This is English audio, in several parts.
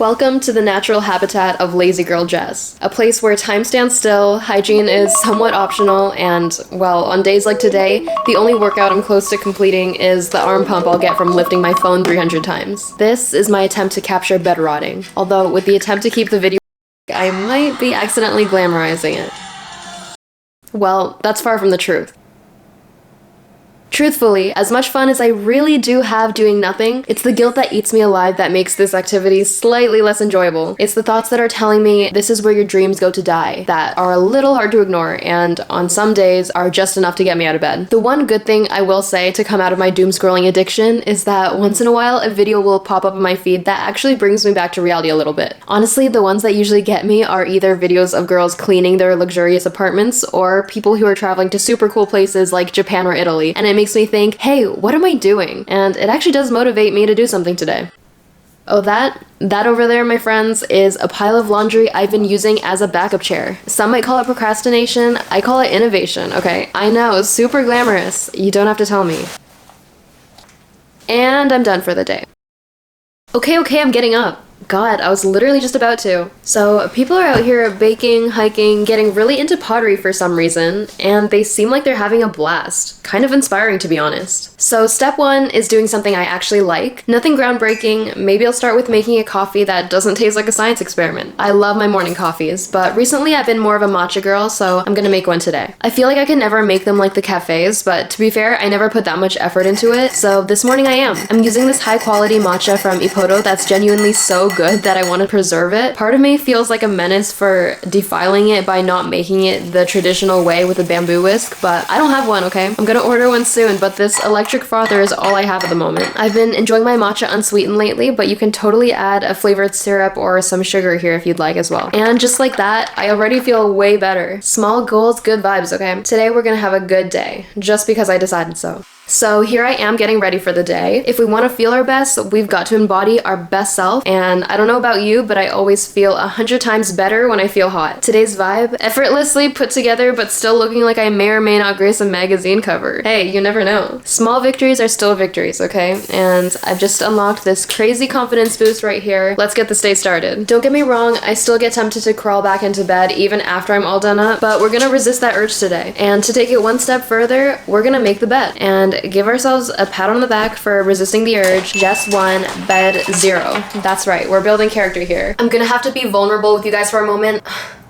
Welcome to the natural habitat of lazy girl Jess, a place where time stands still, hygiene is somewhat optional, and, well, on days like today, the only workout I'm close to completing is the arm pump I'll get from lifting my phone 300 times. This is my attempt to capture bed rotting, although with the attempt to keep the video I might be accidentally glamorizing it. Well, that's far from the truth. Truthfully, as much fun as I really do have doing nothing, it's the guilt that eats me alive that makes this activity slightly less enjoyable. It's the thoughts that are telling me this is where your dreams go to die that are a little hard to ignore and on some days are just enough to get me out of bed. The one good thing I will say to come out of my doom scrolling addiction is that once in a while a video will pop up on my feed that actually brings me back to reality a little bit. Honestly, the ones that usually get me are either videos of girls cleaning their luxurious apartments or people who are traveling to super cool places like Japan or Italy, and it makes me think, hey, what am I doing? And it actually does motivate me to do something today. Oh, that over there, my friends, is a pile of laundry I've been using as a backup chair. Some might call it procrastination, I call it innovation, okay? I know, super glamorous. You don't have to tell me. And I'm done for the day. Okay, I'm getting up. God, I was literally just about to. So people are out here baking, hiking, getting really into pottery for some reason, and they seem like they're having a blast. Kind of inspiring, to be honest. So step one is doing something I actually like. Nothing groundbreaking. Maybe I'll start with making a coffee that doesn't taste like a science experiment. I love my morning coffees, but recently I've been more of a matcha girl, so I'm gonna make one today. I feel like I can never make them like the cafes, but to be fair, I never put that much effort into it, so this morning I am. I'm using this high quality matcha from Ippodo that's genuinely so good that I want to preserve it. Part of me feels like a menace for defiling it by not making it the traditional way with a bamboo whisk, but I don't have one, okay? I'm gonna order one soon, but this electric frother is all I have at the moment. I've been enjoying my matcha unsweetened lately, but you can totally add a flavored syrup or some sugar here if you'd like as well. And just like that, I already feel way better. Small goals, good vibes, okay? Today we're gonna have a good day, just because I decided so. So here I am getting ready for the day. If we want to feel our best, we've got to embody our best self, and I don't know about you, but I always feel 100 times better when I feel hot. Today's vibe, effortlessly put together but still looking like I may or may not grace a magazine cover. Hey, you never know. Small victories are still victories, okay? And I've just unlocked this crazy confidence boost right here. Let's get this day started. Don't get me wrong, I still get tempted to crawl back into bed even after I'm all done up, but we're gonna resist that urge today. And to take it one step further, we're gonna make the bed and give ourselves a pat on the back for resisting the urge. Jess 1, bed 0. That's right, we're building character here. I'm gonna have to be vulnerable with you guys for a moment.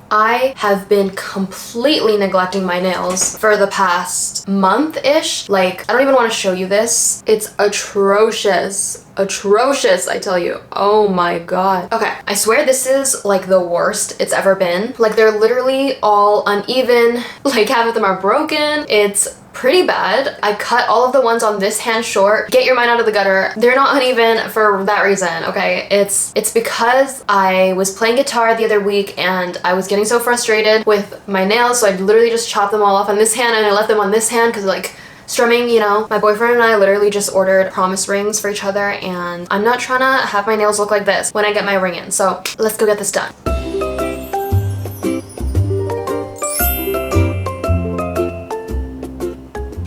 I have been completely neglecting my nails for the past month-ish. Like, I don't even want to show you this. It's atrocious. Atrocious, I tell you. Oh my god. Okay, I swear this is like the worst it's ever been. Like, they're literally all uneven. Like, half of them are broken. It's pretty bad. I cut all of the ones on this hand short. Get your mind out of the gutter. They're not uneven for that reason, okay? It's because I was playing guitar the other week and I was getting so frustrated with my nails, so I literally just chopped them all off on this hand and I left them on this hand because, like, strumming, you know. My boyfriend and I literally just ordered promise rings for each other, and I'm not trying to have my nails look like this when I get my ring in, so let's go get this done.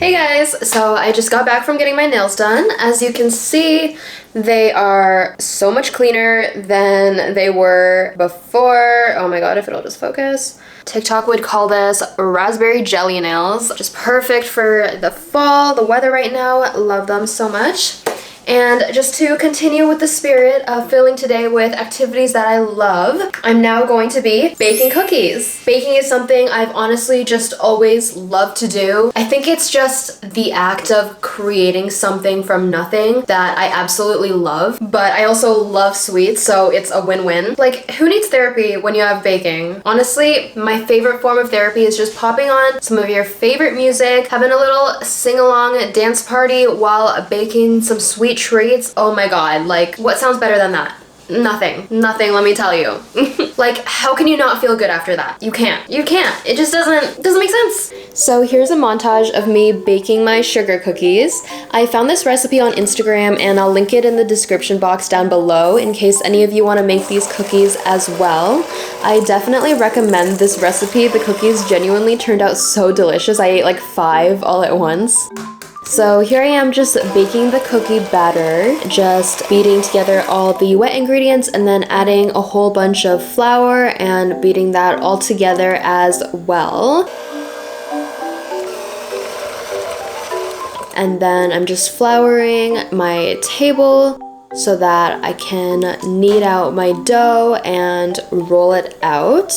Hey guys, so I just got back from getting my nails done. As you can see, they are so much cleaner than they were before. Oh my god, if it'll just focus. TikTok would call this raspberry jelly nails. Just perfect for the fall, the weather right now. Love them so much. And just to continue with the spirit of filling today with activities that I love, I'm now going to be baking cookies. Baking is something I've honestly just always loved to do. I think it's just the act of creating something from nothing that I absolutely love, but I also love sweets, so it's a win-win. Like, who needs therapy when you have baking? Honestly, my favorite form of therapy is just popping on some of your favorite music, having a little sing-along dance party while baking some sweet treats. Oh my god, like, what sounds better than that? Nothing, let me tell you. Like, how can you not feel good after that? You can't. It just doesn't make sense. So here's a montage of me baking my sugar cookies. I found this recipe on Instagram and I'll link it in the description box down below in case any of you want to make these cookies as well. I definitely recommend this recipe. The cookies genuinely turned out so delicious. I ate like 5 all at once. So here I am just baking the cookie batter, just beating together all the wet ingredients and then adding a whole bunch of flour and beating that all together as well. And then I'm just flouring my table so that I can knead out my dough and roll it out.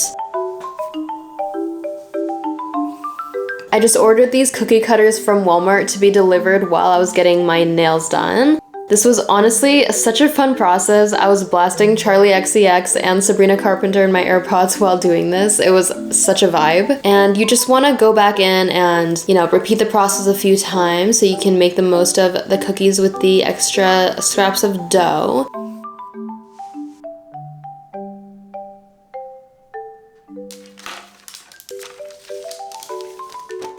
I just ordered these cookie cutters from Walmart to be delivered while I was getting my nails done. This was honestly such a fun process. I was blasting Charlie XCX and Sabrina Carpenter in my AirPods while doing this. It was such a vibe. And you just want to go back in and, repeat the process a few times so you can make the most of the cookies with the extra scraps of dough.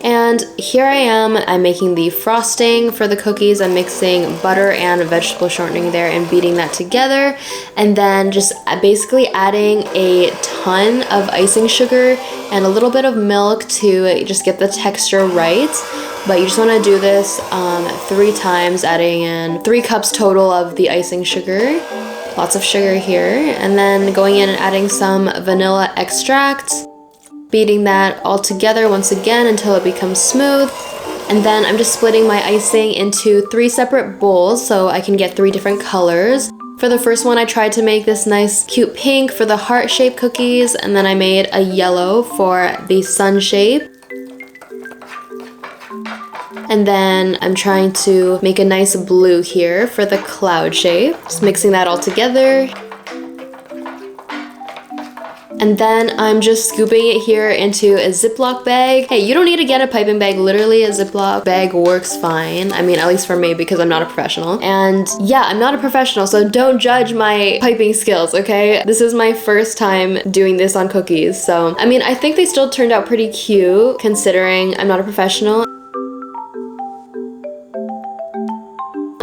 And here I am, I'm making the frosting for the cookies. I'm mixing butter and vegetable shortening there and beating that together. And then just basically adding a ton of icing sugar and a little bit of milk to just get the texture right. But you just want to do this 3 times, adding in 3 cups total of the icing sugar. Lots of sugar here. And then going in and adding some vanilla extract. Beating that all together once again until it becomes smooth. And then I'm just splitting my icing into 3 separate bowls so I can get 3 different colors. For the first one, I tried to make this nice cute pink for the heart-shaped cookies, and then I made a yellow for the sun shape. And then I'm trying to make a nice blue here for the cloud shape. Just mixing that all together. And then I'm just scooping it here into a Ziploc bag. Hey, you don't need to get a piping bag. Literally, a Ziploc bag works fine. I mean, at least for me, because I'm not a professional. And yeah, I'm not a professional, so don't judge my piping skills, okay? This is my first time doing this on cookies. So, I mean, I think they still turned out pretty cute considering I'm not a professional.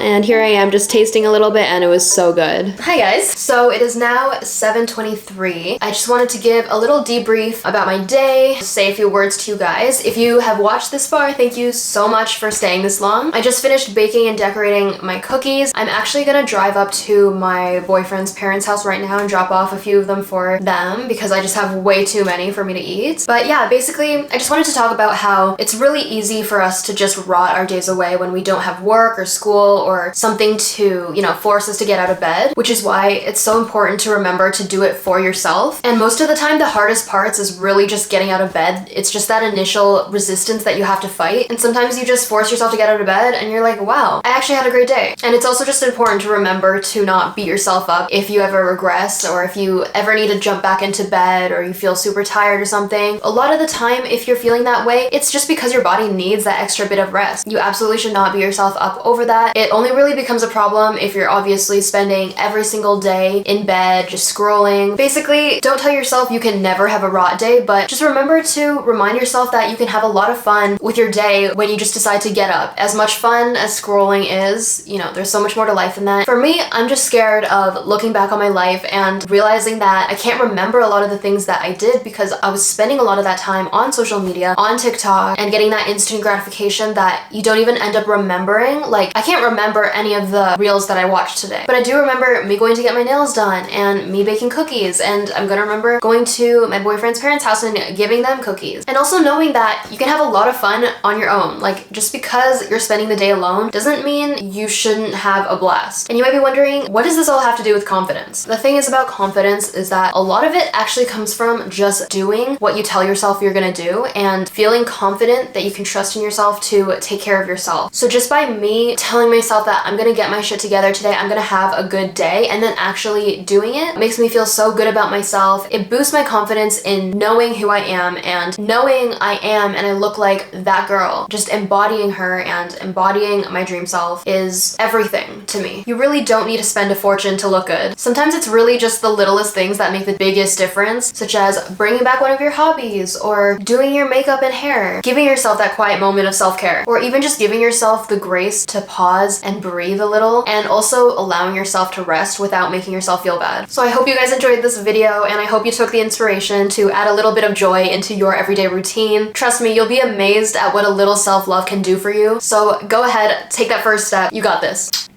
And here I am just tasting a little bit and it was so good. Hi guys. So it is now 7:23. I just wanted to give a little debrief about my day, say a few words to you guys. If you have watched this far, thank you so much for staying this long. I just finished baking and decorating my cookies. I'm actually gonna drive up to my boyfriend's parents' house right now and drop off a few of them for them because I just have way too many for me to eat. But yeah, basically, I just wanted to talk about how it's really easy for us to just rot our days away when we don't have work or school or something to, force us to get out of bed, which is why it's so important to remember to do it for yourself. And most of the time, the hardest parts is really just getting out of bed. It's just that initial resistance that you have to fight. And sometimes you just force yourself to get out of bed and you're like, wow, I actually had a great day. And it's also just important to remember to not beat yourself up if you ever regress or if you ever need to jump back into bed or you feel super tired or something. A lot of the time, if you're feeling that way, it's just because your body needs that extra bit of rest. You absolutely should not beat yourself up over that. It only really becomes a problem if you're obviously spending every single day in bed just scrolling. Basically, don't tell yourself you can never have a rot day, but just remember to remind yourself that you can have a lot of fun with your day when you just decide to get up. As much fun as scrolling is, there's so much more to life than that. For me, I'm just scared of looking back on my life and realizing that I can't remember a lot of the things that I did because I was spending a lot of that time on social media, on TikTok, and getting that instant gratification that you don't even end up remembering. Like, I can't remember any of the reels that I watched today, but I do remember me going to get my nails done and me baking cookies, and I'm gonna remember going to my boyfriend's parents' house and giving them cookies. And also knowing that you can have a lot of fun on your own. Like, just because you're spending the day alone doesn't mean you shouldn't have a blast. And you might be wondering, what does this all have to do with confidence? The thing is about confidence is that a lot of it actually comes from just doing what you tell yourself you're gonna do and feeling confident that you can trust in yourself to take care of yourself. So just by me telling myself that I'm gonna get my shit together today, I'm gonna have a good day, and then actually doing it makes me feel so good about myself. It boosts my confidence in knowing who I am and knowing I am and I look like that girl. Just embodying her and embodying my dream self is everything to me. You really don't need to spend a fortune to look good. Sometimes it's really just the littlest things that make the biggest difference, such as bringing back one of your hobbies or doing your makeup and hair, giving yourself that quiet moment of self-care, or even just giving yourself the grace to pause and and breathe a little, and also allowing yourself to rest without making yourself feel bad. So I hope you guys enjoyed this video, and I hope you took the inspiration to add a little bit of joy into your everyday routine. Trust me, you'll be amazed at what a little self-love can do for you. So go ahead, take that first step. You got this.